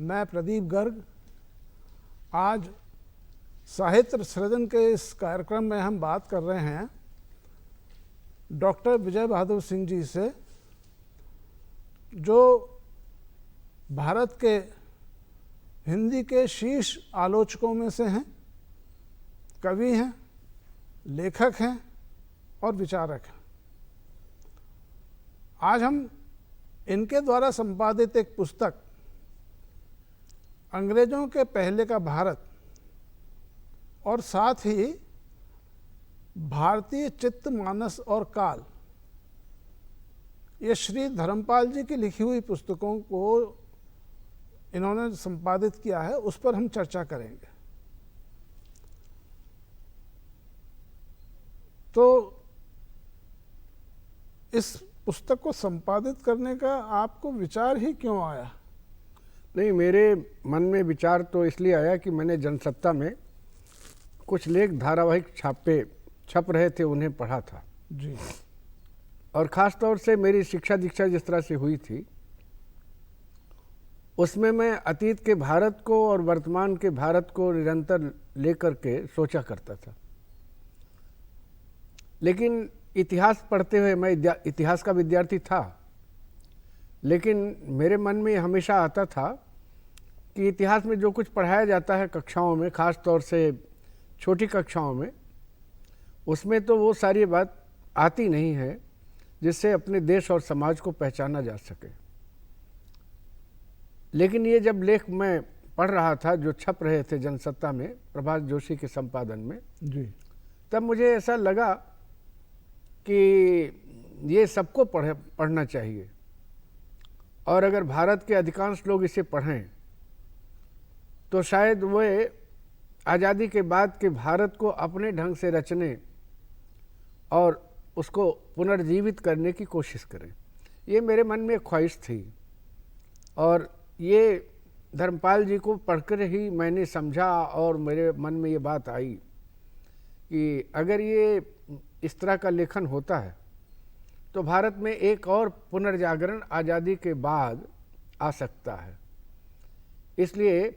मैं प्रदीप गर्ग। आज साहित्य सृजन के इस कार्यक्रम में हम बात कर रहे हैं डॉक्टर विजय बहादुर सिंह जी से, जो भारत के हिंदी के शीर्ष आलोचकों में से हैं, कवि हैं, लेखक हैं और विचारक हैं। आज हम इनके द्वारा संपादित एक पुस्तक अंग्रेजों के पहले का भारत और साथ ही भारतीय चित्त मानस और काल, ये श्री धर्मपाल जी की लिखी हुई पुस्तकों को इन्होंने संपादित किया है, उस पर हम चर्चा करेंगे। तो इस पुस्तक को संपादित करने का आपको विचार ही क्यों आया? नहीं, मेरे मन में विचार तो इसलिए आया कि मैंने जनसत्ता में कुछ लेख धारावाहिक छप रहे थे, उन्हें पढ़ा था जी। और ख़ास तौर से मेरी शिक्षा दीक्षा जिस तरह से हुई थी, उसमें मैं अतीत के भारत को और वर्तमान के भारत को निरंतर लेकर के सोचा करता था। लेकिन इतिहास पढ़ते हुए, मैं इतिहास का विद्यार्थी था, लेकिन मेरे मन में हमेशा आता था कि इतिहास में जो कुछ पढ़ाया जाता है कक्षाओं में, ख़ास तौर से छोटी कक्षाओं में, उसमें तो वो सारी बात आती नहीं है जिससे अपने देश और समाज को पहचाना जा सके। लेकिन ये जब लेख मैं पढ़ रहा था जो छप रहे थे जनसत्ता में प्रभात जोशी के संपादन में जी, तब मुझे ऐसा लगा कि ये सबको पढ़ना चाहिए, और अगर भारत के अधिकांश लोग इसे पढ़ें तो शायद वे आज़ादी के बाद के भारत को अपने ढंग से रचने और उसको पुनर्जीवित करने की कोशिश करें। ये मेरे मन में एक ख्वाहिश थी, और ये धर्मपाल जी को पढ़कर ही मैंने समझा और मेरे मन में ये बात आई कि अगर ये इस तरह का लेखन होता है तो भारत में एक और पुनर्जागरण आज़ादी के बाद आ सकता है। इसलिए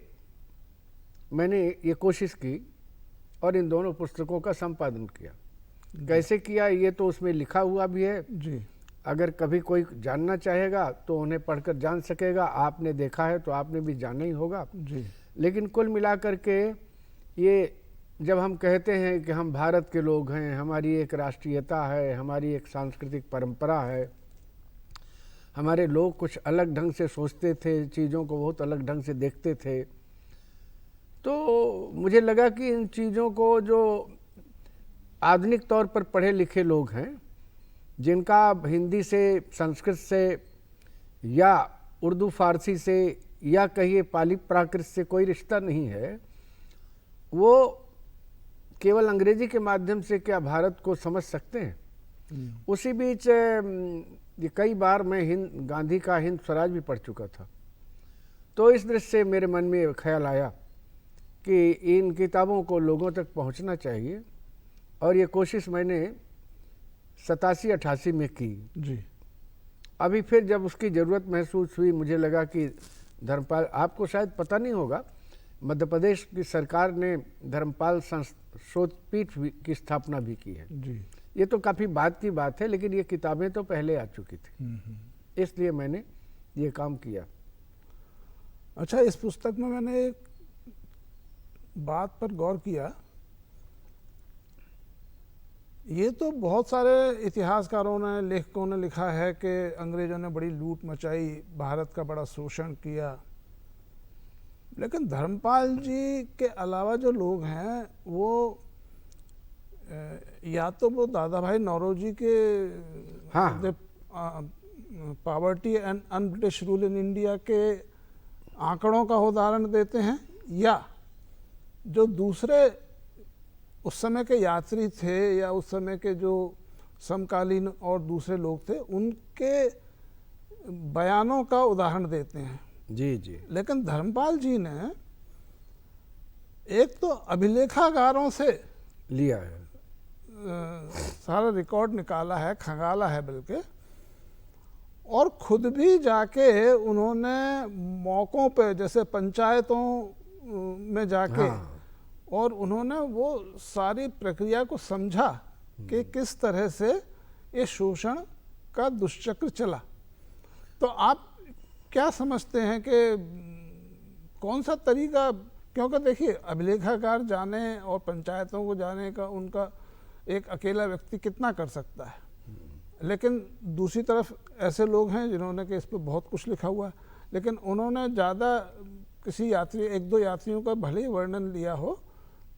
मैंने ये कोशिश की और इन दोनों पुस्तकों का संपादन किया। कैसे किया ये तो उसमें लिखा हुआ भी है जी। अगर कभी कोई जानना चाहेगा तो उन्हें पढ़कर जान सकेगा। आपने देखा है तो आपने भी जाना ही होगा जी। लेकिन कुल मिलाकर के ये जब हम कहते हैं कि हम भारत के लोग हैं, हमारी एक राष्ट्रीयता है, हमारी एक सांस्कृतिक परंपरा है, हमारे लोग कुछ अलग ढंग से सोचते थे, चीज़ों को बहुत अलग ढंग से देखते थे, तो मुझे लगा कि इन चीज़ों को जो आधुनिक तौर पर पढ़े लिखे लोग हैं, जिनका हिंदी से, संस्कृत से या उर्दू फारसी से या कहिए पाली प्राकृत से कोई रिश्ता नहीं है, वो केवल अंग्रेजी के माध्यम से क्या भारत को समझ सकते हैं। उसी बीच ये कई बार मैं गांधी का हिंद स्वराज भी पढ़ चुका था, तो इस दृष्टि से मेरे मन में ख्याल आया कि इन किताबों को लोगों तक पहुंचना चाहिए, और ये कोशिश मैंने 87-88 में की जी। अभी फिर जब उसकी ज़रूरत महसूस हुई, मुझे लगा कि धर्मपाल, आपको शायद पता नहीं होगा, मध्य प्रदेश की सरकार ने धर्मपाल शोध पीठ की स्थापना भी की है जी। ये तो काफ़ी बाद की बात है, लेकिन ये किताबें तो पहले आ चुकी थी, इसलिए मैंने ये काम किया। अच्छा, इस पुस्तक में मैंने एक बात पर गौर किया, ये तो बहुत सारे इतिहासकारों ने, लेखकों ने लिखा है कि अंग्रेजों ने बड़ी लूट मचाई, भारत का बड़ा शोषण किया, लेकिन धर्मपाल जी के अलावा जो लोग हैं वो या तो वो दादा भाई नौरोजी के poverty and un British rule in India के आंकड़ों का उदाहरण देते हैं, या जो दूसरे उस समय के यात्री थे या उस समय के जो समकालीन और दूसरे लोग थे उनके बयानों का उदाहरण देते हैं। जी जी। लेकिन धर्मपाल जी ने एक तो अभिलेखागारों से लिया है, सारा रिकॉर्ड निकाला है, खंगाला है बल्कि, और खुद भी जाके उन्होंने मौक़ों पे, जैसे पंचायतों में जाके, हाँ। और उन्होंने वो सारी प्रक्रिया को समझा कि किस तरह से ये शोषण का दुष्चक्र चला। तो आप क्या समझते हैं कि कौन सा तरीका, क्योंकि देखिए अभिलेखागार जाने और पंचायतों को जाने का उनका एक अकेला व्यक्ति कितना कर सकता है, लेकिन दूसरी तरफ ऐसे लोग हैं जिन्होंने कि इस पर बहुत कुछ लिखा हुआ है, लेकिन उन्होंने ज़्यादा किसी यात्री, एक दो यात्रियों का भले ही वर्णन लिया हो,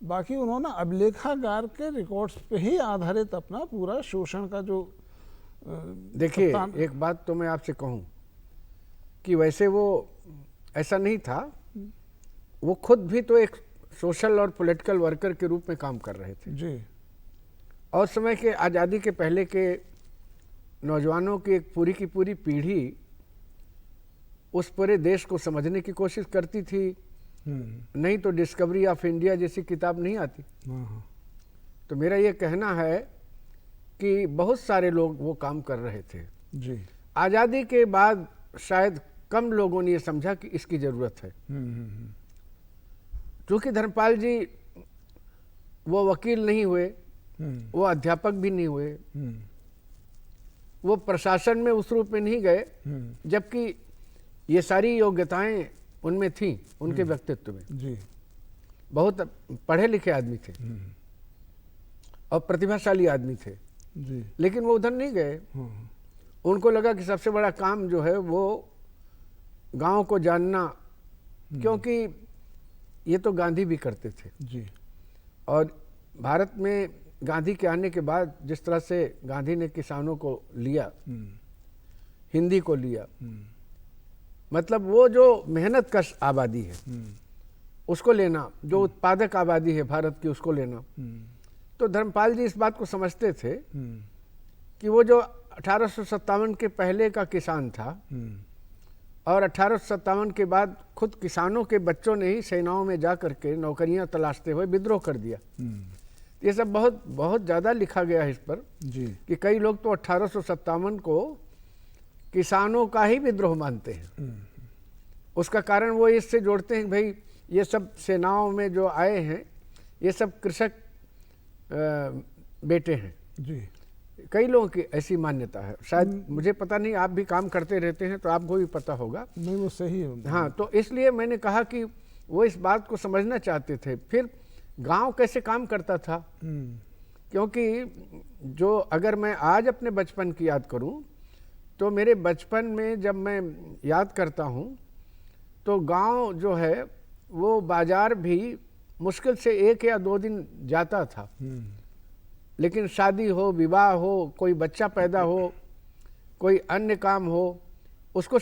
बाकी उन्होंने अभिलेखागार के रिकॉर्ड्स पे ही आधारित अपना पूरा शोषण का जो देखिए, एक बात तो मैं आपसे कहूं कि वैसे वो ऐसा नहीं था, वो खुद भी तो एक सोशल और पॉलिटिकल वर्कर के रूप में काम कर रहे थे जी। और समय के आज़ादी के पहले के नौजवानों की एक पूरी की पूरी पीढ़ी उस पूरे देश को समझने की कोशिश करती थी, नहीं तो डिस्कवरी ऑफ इंडिया जैसी किताब नहीं आती। तो मेरा ये कहना है कि बहुत सारे लोग वो काम कर रहे थे जी। आज़ादी के बाद शायद कम लोगों ने ये समझा कि इसकी ज़रूरत है। क्योंकि धर्मपाल जी वो वकील नहीं हुए, वो अध्यापक भी नहीं हुए, वो प्रशासन में उस रूप में नहीं गए, जबकि ये सारी योग्यताएं उनमें थीं, उनके व्यक्तित्व में। जी। बहुत पढ़े लिखे आदमी थे और प्रतिभाशाली आदमी थे, जी। लेकिन वो उधर नहीं गए। उनको लगा कि सबसे बड़ा काम जो है वो गांव को जानना, क्योंकि ये तो गांधी भी करते थे। जी। और भारत में गांधी के आने के बाद जिस तरह से गांधी ने किसानों को लिया, हिंदी को लिया, मतलब वो जो मेहनत कश आबादी है उसको लेना, जो उत्पादक आबादी है भारत की उसको लेना, तो धर्मपाल जी इस बात को समझते थे कि वो जो 1857 के पहले का किसान था और 1857 के बाद खुद किसानों के बच्चों ने ही सेनाओं में जा करके नौकरियां तलाशते हुए विद्रोह कर दिया। ये सब बहुत बहुत ज़्यादा लिखा गया है इस पर जी। कि कई लोग तो 1857 को किसानों का ही विद्रोह मानते हैं। उसका कारण वो इससे जोड़ते हैं कि भाई ये सब सेनाओं में जो आए हैं ये सब कृषक बेटे हैं। जी। कई लोगों की ऐसी मान्यता है, शायद मुझे पता नहीं, आप भी काम करते रहते हैं तो आपको भी पता होगा। नहीं, वो सही है। हाँ, तो इसलिए मैंने कहा कि वो इस बात को समझना चाहते थे। फिर गांव कैसे काम करता था, क्योंकि जो अगर मैं आज अपने बचपन की याद करूं तो मेरे बचपन में जब मैं याद करता हूं तो गांव जो है वो बाजार भी मुश्किल से 1 या 2 दिन जाता था, लेकिन शादी हो, विवाह हो, कोई बच्चा पैदा हो, कोई अन्य काम हो, उसको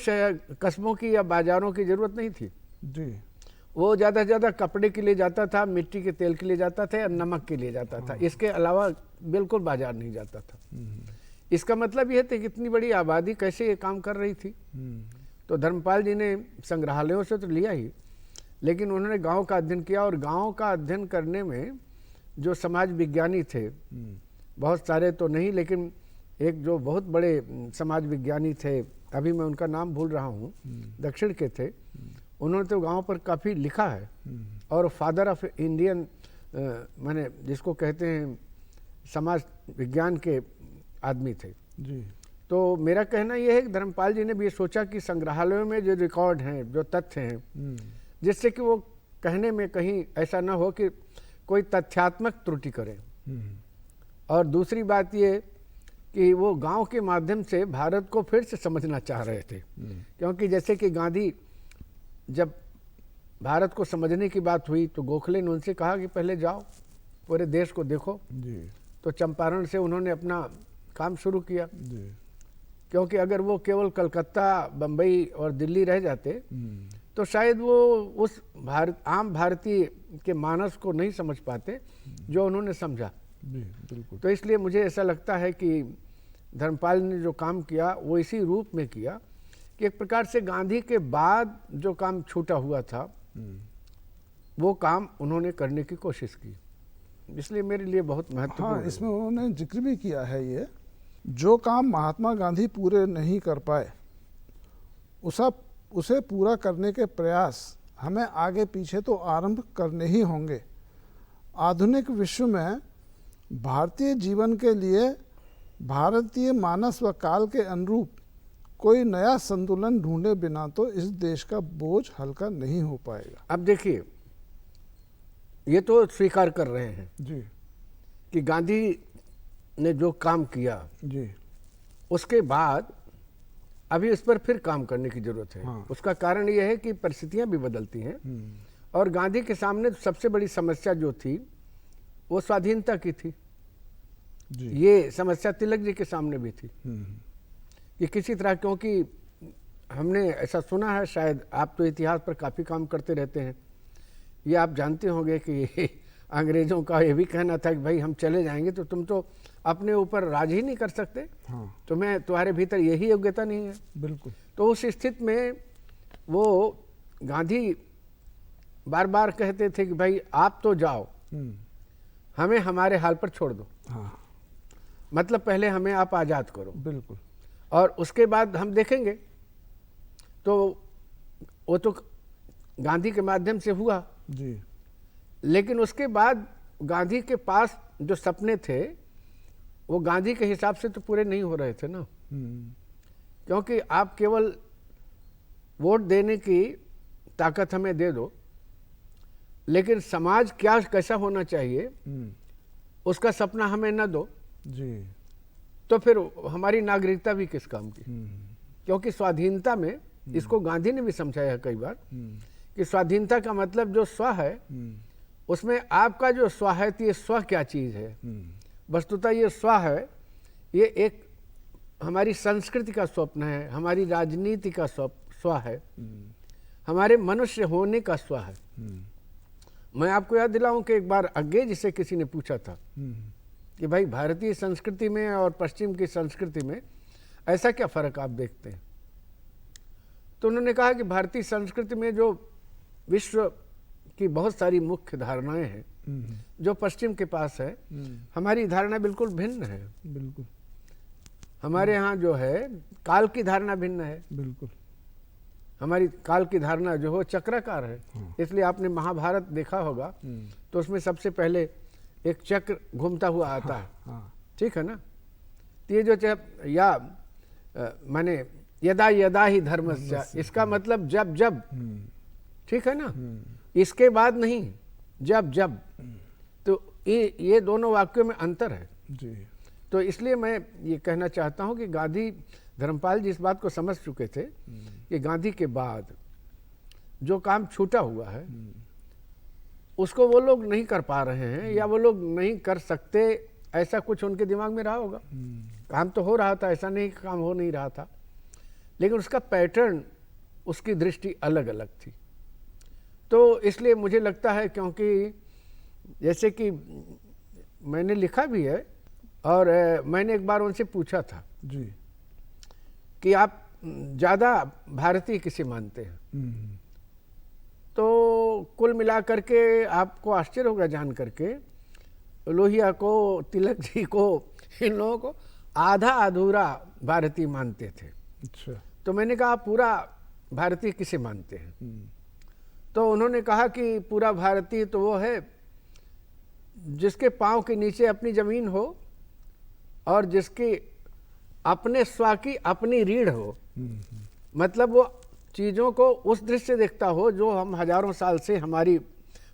कस्बों की या बाजारों की ज़रूरत नहीं थी। जी। वो ज़्यादा से ज़्यादा कपड़े के लिए जाता था, मिट्टी के तेल के लिए जाता था या नमक के लिए जाता था, इसके अलावा बिल्कुल बाजार नहीं जाता था। इसका मतलब यह था कि इतनी बड़ी आबादी कैसे ये काम कर रही थी। तो धर्मपाल जी ने संग्रहालयों से तो लिया ही, लेकिन उन्होंने गांव का अध्ययन किया और गांव का अध्ययन करने में जो समाज विज्ञानी थे, बहुत सारे तो नहीं, लेकिन एक जो बहुत बड़े समाज विज्ञानी थे, अभी मैं उनका नाम भूल रहा हूँ, दक्षिण के थे, उन्होंने तो गांव पर काफ़ी लिखा है और फादर ऑफ इंडियन माने जिसको कहते हैं समाज विज्ञान के आदमी थे। जी। तो मेरा कहना यह है कि धर्मपाल जी ने भी ये सोचा कि संग्रहालयों में जो रिकॉर्ड हैं, जो तथ्य हैं, जिससे कि वो कहने में कहीं ऐसा ना हो कि कोई तथ्यात्मक त्रुटि करें। और दूसरी बात ये कि वो गांव के माध्यम से भारत को फिर से समझना चाह रहे थे, क्योंकि जैसे कि गांधी जब भारत को समझने की बात हुई तो गोखले ने उनसे कहा कि पहले जाओ पूरे देश को देखो। जी। तो चंपारण से उन्होंने अपना काम शुरू किया। जी। क्योंकि अगर वो केवल कलकत्ता, बम्बई और दिल्ली रह जाते तो शायद वो उस आम भारतीय के मानस को नहीं समझ पाते जो उन्होंने समझा। जी, बिल्कुल। तो इसलिए मुझे ऐसा लगता है कि धर्मपाल ने जो काम किया वो इसी रूप में किया कि एक प्रकार से गांधी के बाद जो काम छूटा हुआ था वो काम उन्होंने करने की कोशिश की, इसलिए मेरे लिए बहुत महत्वपूर्ण। हाँ, इसमें उन्होंने जिक्र भी किया है ये, जो काम महात्मा गांधी पूरे नहीं कर पाए उसे पूरा करने के प्रयास हमें आगे पीछे तो आरंभ करने ही होंगे। आधुनिक विश्व में भारतीय जीवन के लिए भारतीय मानस व काल के अनुरूप कोई नया संतुलन ढूंढे बिना तो इस देश का बोझ हल्का नहीं हो पाएगा। अब देखिए, ये तो स्वीकार कर रहे हैं जी कि गांधी ने जो काम किया जी उसके बाद अभी उस पर फिर काम करने की जरूरत है। हाँ। उसका कारण यह है कि परिस्थितियां भी बदलती हैं और गांधी के सामने सबसे बड़ी समस्या जो थी वो स्वाधीनता की थी। जी ये समस्या तिलक जी के सामने भी थी कि किसी तरह, क्योंकि हमने ऐसा सुना है, शायद आप तो इतिहास पर काफ़ी काम करते रहते हैं, ये आप जानते होंगे कि अंग्रेज़ों का ये भी कहना था कि भाई हम चले जाएंगे तो तुम तो अपने ऊपर राज ही नहीं कर सकते, हाँ तुम्हारे भीतर यही योग्यता नहीं है। बिल्कुल। तो उस स्थिति में वो गांधी बार बार कहते थे कि भाई आप तो जाओ, हमें हमारे हाल पर छोड़ दो। हाँ मतलब पहले हमें आप आज़ाद करो बिल्कुल। और उसके बाद हम देखेंगे। तो वो तो गांधी के माध्यम से हुआ, जी लेकिन उसके बाद गांधी के पास जो सपने थे वो गांधी के हिसाब से तो पूरे नहीं हो रहे थे ना, क्योंकि आप केवल वोट देने की ताकत हमें दे दो, लेकिन समाज क्या कैसा होना चाहिए उसका सपना हमें न दो, जी तो फिर हमारी नागरिकता भी किस काम की। क्योंकि स्वाधीनता में, इसको गांधी ने भी समझाया कई बार, कि स्वाधीनता का मतलब जो स्व है उसमें आपका जो स्व है, तो ये स्व क्या चीज़ है। वस्तुतः ये स्व है, ये एक हमारी संस्कृति का स्वप्न है, हमारी राजनीति का स्व है, हमारे मनुष्य होने का स्व है। मैं आपको याद दिलाऊं कि एक बार अग्गे जिसे किसी ने पूछा था कि भाई भारतीय संस्कृति में और पश्चिम की संस्कृति में ऐसा क्या फर्क आप देखते हैं, तो उन्होंने कहा कि भारतीय संस्कृति में जो विश्व की बहुत सारी मुख्य धारणाएं हैं जो पश्चिम के पास है, हमारी धारणा बिल्कुल भिन्न है। बिल्कुल। हमारे यहाँ जो है काल की धारणा भिन्न है। बिल्कुल। हमारी काल की धारणा जो हो चक्राकार है। इसलिए आपने महाभारत देखा होगा तो उसमें सबसे पहले एक चक्र घूमता हुआ आता है। हाँ ठीक है ना। तो ये जो या माने यदा यदा ही धर्मस्य, इसका मतलब जब जब, ठीक है ना, इसके बाद नहीं, जब जब। तो ये दोनों वाक्यों में अंतर है। जी। तो इसलिए मैं ये कहना चाहता हूं कि गांधी, धर्मपाल जी इस बात को समझ चुके थे कि गांधी के बाद जो काम छूटा हुआ है उसको वो लोग नहीं कर पा रहे हैं, या वो लोग नहीं कर सकते, ऐसा कुछ उनके दिमाग में रहा होगा। काम तो हो रहा था, ऐसा नहीं काम हो नहीं रहा था, लेकिन उसका पैटर्न, उसकी दृष्टि अलग अलग थी। तो इसलिए मुझे लगता है, क्योंकि जैसे कि मैंने लिखा भी है और मैंने एक बार उनसे पूछा था जी कि आप ज़्यादा भारतीय किसे मानते हैं, तो कुल मिलाकर के आपको आश्चर्य होगा जान करके, लोहिया को, तिलक जी को, इन लोगों को आधा अधूरा भारतीय मानते थे। अच्छा। तो मैंने कहा आप पूरा भारतीय किसे मानते हैं, तो उन्होंने कहा कि पूरा भारतीय तो वो है जिसके पाँव के नीचे अपनी ज़मीन हो और जिसकी अपने स्व की अपनी रीढ़ हो। मतलब वो चीज़ों को उस दृष्टि से देखता हो जो हम हजारों साल से हमारी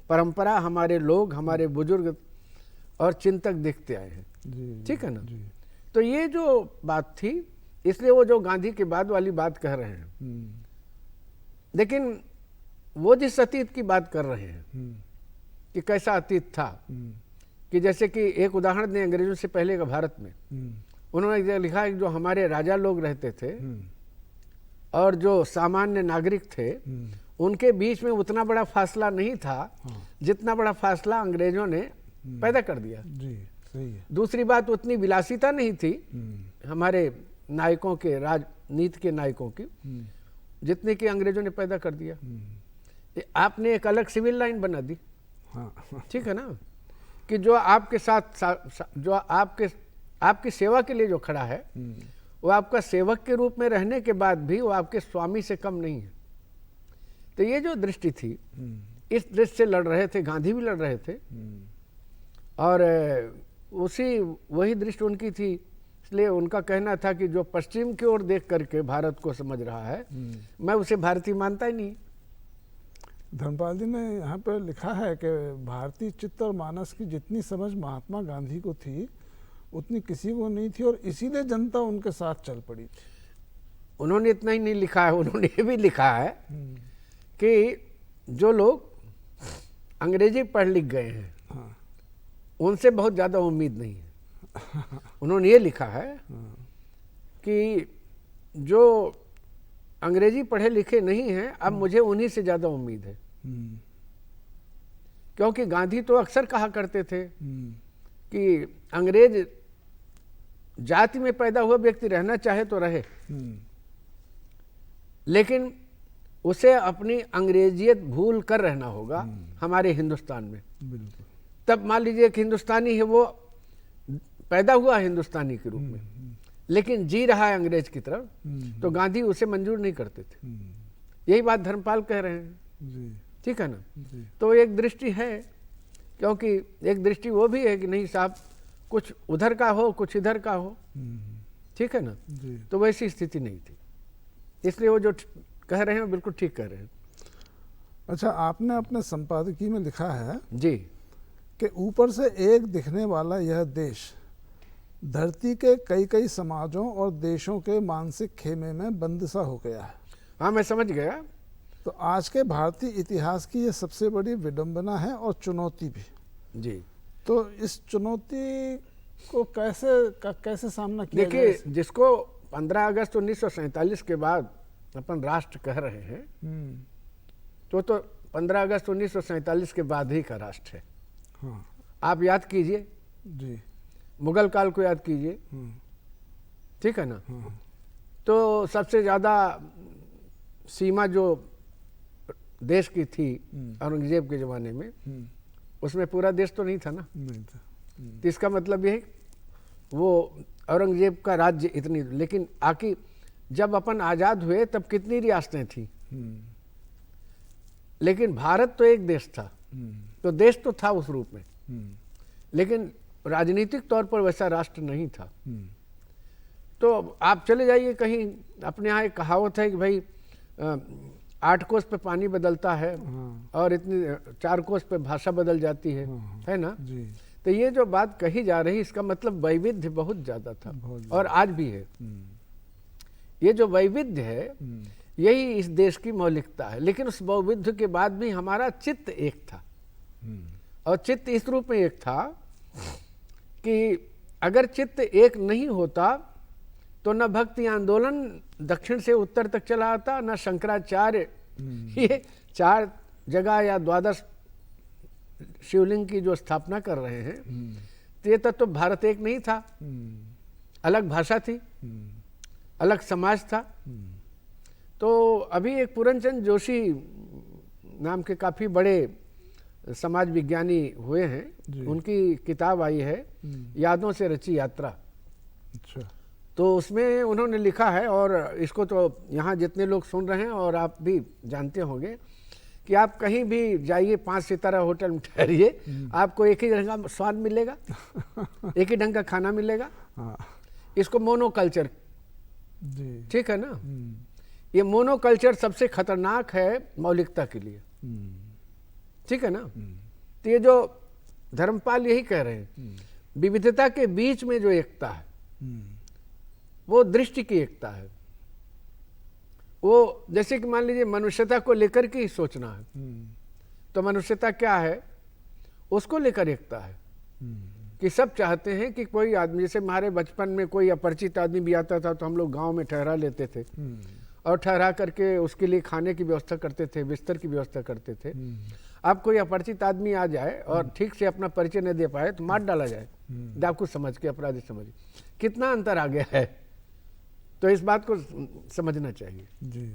परंपरा, हमारे लोग, हमारे बुजुर्ग और चिंतक देखते आए हैं। ठीक है ना। तो ये जो बात थी, इसलिए वो जो गांधी के बाद वाली बात कह रहे हैं, लेकिन वो जिस अतीत की बात कर रहे हैं कि कैसा अतीत था, कि जैसे कि एक उदाहरण दें अंग्रेजों से पहले का भारत में, उन्होंने लिखा है कि जो हमारे राजा लोग रहते थे और जो सामान्य नागरिक थे, उनके बीच में उतना बड़ा फासला नहीं था जितना बड़ा फासला अंग्रेजों ने पैदा कर दिया। जी सही है। दूसरी बात, उतनी विलासिता नहीं थी हमारे नायकों के, राजनीति के नायकों की, जितने की अंग्रेजों ने पैदा कर दिया। आपने एक अलग सिविल लाइन बना दी। हाँ ठीक है ना, कि जो आपके साथ जो आपकी सेवा के लिए जो खड़ा है वो आपका सेवक के रूप में रहने के बाद भी वो आपके स्वामी से कम नहीं है। तो ये जो दृष्टि थी, इस दृष्टि से लड़ रहे थे, गांधी भी लड़ रहे थे, और वही दृष्टि उनकी थी। इसलिए उनका कहना था कि जो पश्चिम की ओर देख करके भारत को समझ रहा है, मैं उसे भारतीय मानता ही नहीं। धर्मपाल जी ने यहाँ पर लिखा है कि भारतीय चित्त और मानस की जितनी समझ महात्मा गांधी को थी उतनी किसी को नहीं थी, और इसीलिए जनता उनके साथ चल पड़ी थी। उन्होंने इतना ही नहीं लिखा है, उन्होंने ये भी लिखा है कि जो लोग अंग्रेजी पढ़ लिख गए हैं, हाँ, उनसे बहुत ज़्यादा उम्मीद नहीं है। उन्होंने ये लिखा है कि जो अंग्रेजी पढ़े लिखे नहीं हैं, अब मुझे उन्हीं से ज़्यादा उम्मीद है। क्योंकि गांधी तो अक्सर कहा करते थे कि अंग्रेज जाति में पैदा हुआ व्यक्ति रहना चाहे तो रहे, लेकिन उसे अपनी अंग्रेजियत भूल कर रहना होगा हमारे हिंदुस्तान में। बिल्कुल। तब मान लीजिए कि हिंदुस्तानी है, वो पैदा हुआ हिंदुस्तानी के रूप में, लेकिन जी रहा है अंग्रेज की तरफ, तो गांधी उसे मंजूर नहीं करते थे। यही बात धर्मपाल कह रहे हैं जी, ठीक है ना। जी। तो एक दृष्टि है, क्योंकि एक दृष्टि वो भी है कि नहीं साहब, कुछ उधर का हो कुछ इधर का हो, ठीक है ना। जी। तो वैसी स्थिति नहीं थी, इसलिए वो जो कह रहे हैं वो बिल्कुल ठीक कह रहे हैं। अच्छा, आपने अपने संपादकीय में लिखा है जी, कि ऊपर से एक दिखने वाला यह देश धरती के कई कई समाजों और देशों के मानसिक खेमे में बंदिशा हो गया है। हाँ मैं समझ गया। तो आज के भारतीय इतिहास की यह सबसे बड़ी विडंबना है और चुनौती भी। जी, तो इस चुनौती को कैसे सामना किया जाए? देखिए, जिसको 15 अगस्त 1947 के बाद अपन राष्ट्र कह रहे हैं, तो 15 अगस्त 1947 के बाद ही का राष्ट्र है। हाँ, आप याद कीजिए, जी, मुगल काल को याद कीजिए, ठीक है ना। तो सबसे ज़्यादा सीमा जो देश की थी औरंगजेब के ज़माने में, उसमें पूरा देश तो नहीं था ना। नहीं था। तो इसका मतलब ये है वो औरंगजेब का राज्य इतनी, लेकिन आखिर जब अपन आज़ाद हुए तब कितनी रियासतें थी, लेकिन भारत तो एक देश था। तो देश तो था उस रूप में, लेकिन राजनीतिक तौर पर वैसा राष्ट्र नहीं था। तो आप चले जाइए कहीं, अपने यहाँ एक कहावत है कि भाई 8 कोस पे पानी बदलता है और इतनी 4 कोस पे भाषा बदल जाती है ना। जी। तो ये जो बात कही जा रही, इसका मतलब वैविध्य बहुत ज़्यादा था, और आज भी है। ये जो वैविध्य है, यही इस देश की मौलिकता है। लेकिन उस वैविध्य के बाद भी हमारा चित्त एक था, और चित्त इस रूप में एक था कि अगर चित्त एक नहीं होता तो न भक्ति आंदोलन दक्षिण से उत्तर तक चला आता, न शंकराचार्य ये 4 जगह या 12 शिवलिंग की जो स्थापना कर रहे हैं, तो ये तत्व भारत एक नहीं था। अलग भाषा थी, अलग समाज था। तो अभी एक पूरनचंद जोशी नाम के काफ़ी बड़े समाज विज्ञानी हुए हैं, उनकी किताब आई है यादों से रची यात्रा। अच्छा। तो उसमें उन्होंने लिखा है, और इसको तो यहाँ जितने लोग सुन रहे हैं और आप भी जानते होंगे, कि आप कहीं भी जाइए 5 सितारा होटल में ठहरिए, आपको एक ही ढंग का स्वाद मिलेगा, एक ही ढंग का खाना मिलेगा। हाँ। इसको मोनोकल्चर, जी, ठीक है ना। ये मोनोकल्चर सबसे खतरनाक है मौलिकता के लिए, ठीक है ना। तो ये जो धर्मपाल यही कह रहे हैं, विविधता के बीच में जो एकता है, वो दृष्टि की एकता है। वो जैसे कि मान लीजिए मनुष्यता को लेकर के ही सोचना है, तो मनुष्यता क्या है, उसको लेकर एकता है। कि सब चाहते हैं कि कोई आदमी, जैसे हमारे बचपन में कोई अपरिचित आदमी भी आता था तो हम लोग गांव में ठहरा लेते थे, और ठहरा करके उसके लिए खाने की व्यवस्था करते थे, बिस्तर की व्यवस्था करते थे। अब कोई अपरिचित आदमी आ जाए और ठीक से अपना परिचय न दे पाए तो मार डाला जाए, डाकू समझ के, अपराधी समझ के। कितना अंतर आ गया है, तो इस बात को समझना चाहिए। जी।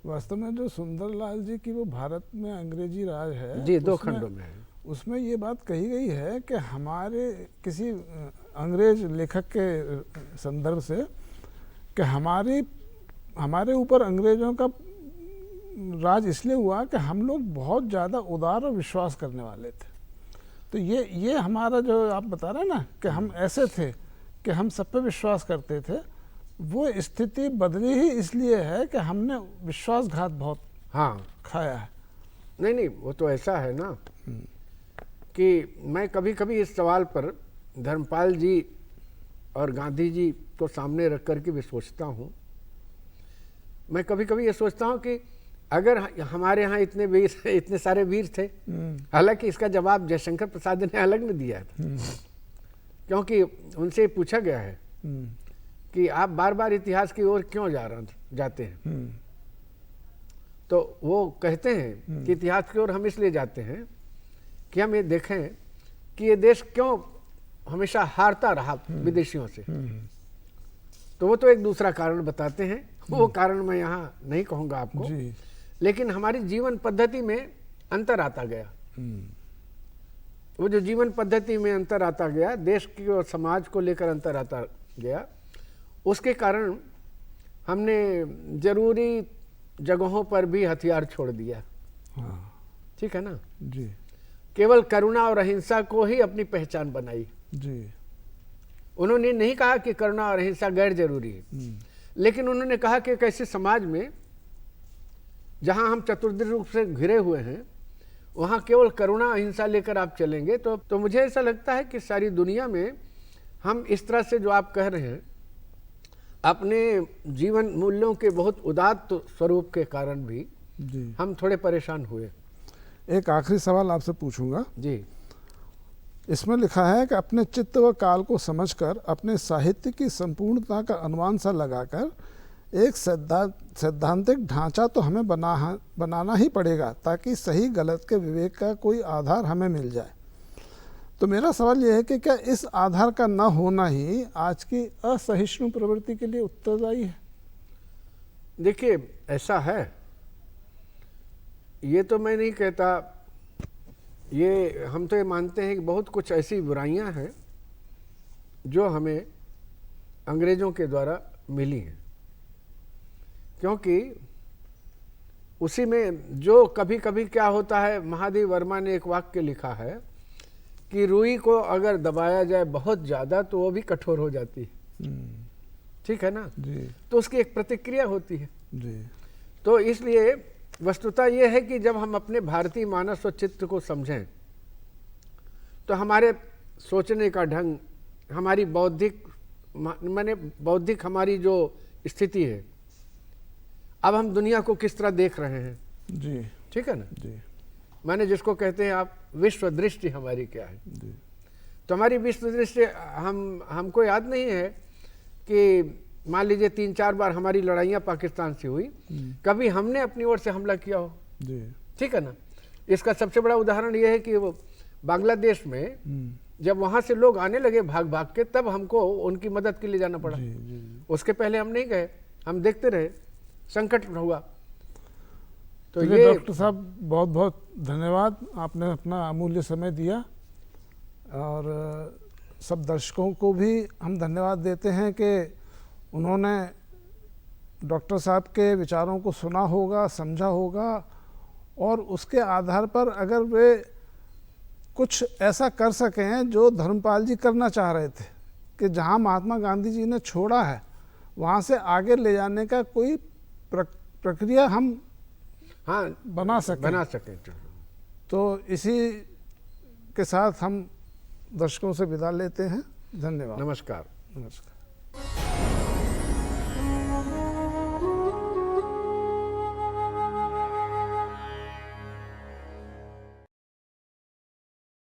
वास्तव में जो सुंदरलाल जी की वो भारत में अंग्रेजी राज है, जी, 2 खंडों में है। उसमें ये बात कही गई है कि हमारे किसी अंग्रेज लेखक के संदर्भ से कि हमारे ऊपर अंग्रेज़ों का राज इसलिए हुआ कि हम लोग बहुत ज़्यादा उदार और विश्वास करने वाले थे। तो ये हमारा जो आप बता रहे हैं ना कि हम ऐसे थे कि हम सब पे विश्वास करते थे, वो स्थिति बदली ही इसलिए है कि हमने विश्वासघात बहुत हाँ, खाया है। नहीं, वो तो ऐसा है ना कि मैं कभी कभी इस सवाल पर धर्मपाल जी और गांधी जी को सामने रख कर के भी सोचता हूँ। मैं कभी कभी ये सोचता हूँ कि अगर हमारे यहाँ इतने सारे वीर थे, हालांकि इसका जवाब जयशंकर प्रसाद ने अलग में दिया था, क्योंकि उनसे पूछा गया है कि आप बार बार इतिहास की ओर क्यों जाते हैं। तो वो कहते हैं कि इतिहास की ओर हम इसलिए जाते हैं कि हम ये देखें कि ये देश क्यों हमेशा हारता रहा विदेशियों से। तो वो तो एक दूसरा कारण बताते हैं, वो कारण मैं यहाँ नहीं कहूँगा आपको, लेकिन हमारी जीवन पद्धति में अंतर आता गया। वो जो जीवन पद्धति में अंतर आता गया, देश की और समाज को लेकर अंतर आता गया, उसके कारण हमने जरूरी जगहों पर भी हथियार छोड़ दिया। ठीक है ना जी। केवल करुणा और अहिंसा को ही अपनी पहचान बनाई जी। उन्होंने नहीं कहा कि करुणा और अहिंसा गैर जरूरी है, लेकिन उन्होंने कहा कि एक ऐसे समाज में जहां हम चतुर्दिक रूप से घिरे हुए हैं, वहां केवल करुणा अहिंसा लेकर आप चलेंगे तो मुझे ऐसा लगता है कि सारी दुनिया में हम इस तरह से जो आप कह रहे हैं, अपने जीवन मूल्यों के बहुत उदात्त स्वरूप के कारण भी हम थोड़े परेशान हुए। एक आखिरी सवाल आपसे पूछूंगा जी। इसमें लिखा है कि अपने चित्त व काल को समझकर अपने साहित्य की संपूर्णता का अनुमान सा लगाकर एक सैद्धांतिक ढांचा तो हमें बनाना ही पड़ेगा, ताकि सही गलत के विवेक का कोई आधार हमें मिल जाए। तो मेरा सवाल यह है कि क्या इस आधार का न होना ही आज की असहिष्णु प्रवृत्ति के लिए उत्तरदायी है? देखिए, ऐसा है, ये तो मैं नहीं कहता, ये हम तो ये मानते हैं कि बहुत कुछ ऐसी बुराइयां हैं जो हमें अंग्रेज़ों के द्वारा मिली हैं, क्योंकि उसी में जो कभी कभी क्या होता है, महादेव वर्मा ने एक वाक्य लिखा है कि रुई को अगर दबाया जाए बहुत ज़्यादा तो वो भी कठोर हो जाती है। ठीक है ना जी। तो उसकी एक प्रतिक्रिया होती है जी। तो इसलिए वस्तुता ये है कि जब हम अपने भारतीय मानस और चित्त को समझें तो हमारे सोचने का ढंग, हमारी बौद्धिक हमारी जो स्थिति है, अब हम दुनिया को किस तरह देख रहे हैं। जी। ठीक है ना जी। मैंने जिसको कहते हैं आप विश्व दृष्टि हमारी क्या है। जी। तो हमारी विश्व दृष्टि, हमको याद नहीं है कि मान लीजिए 3-4 बार हमारी लड़ाइयाँ पाकिस्तान से हुई, कभी हमने अपनी ओर से हमला किया हो। जी। ठीक है ना। इसका सबसे बड़ा उदाहरण यह है कि वो बांग्लादेश में जब वहाँ से लोग आने लगे भाग भाग के, तब हमको उनकी मदद के लिए जाना पड़ा। जी। जी। उसके पहले हम नहीं गए, हम देखते रहे, संकट हुआ। तो ये डॉक्टर साहब बहुत बहुत धन्यवाद, आपने अपना अमूल्य समय दिया, और सब दर्शकों को भी हम धन्यवाद देते हैं कि उन्होंने डॉक्टर साहब के विचारों को सुना होगा, समझा होगा, और उसके आधार पर अगर वे कुछ ऐसा कर सकें जो धर्मपाल जी करना चाह रहे थे, कि जहां महात्मा गांधी जी ने छोड़ा है वहां से आगे ले जाने का कोई प्रक्रिया हम बना सकें। तो इसी के साथ हम दर्शकों से विदा लेते हैं। धन्यवाद। नमस्कार। नमस्कार।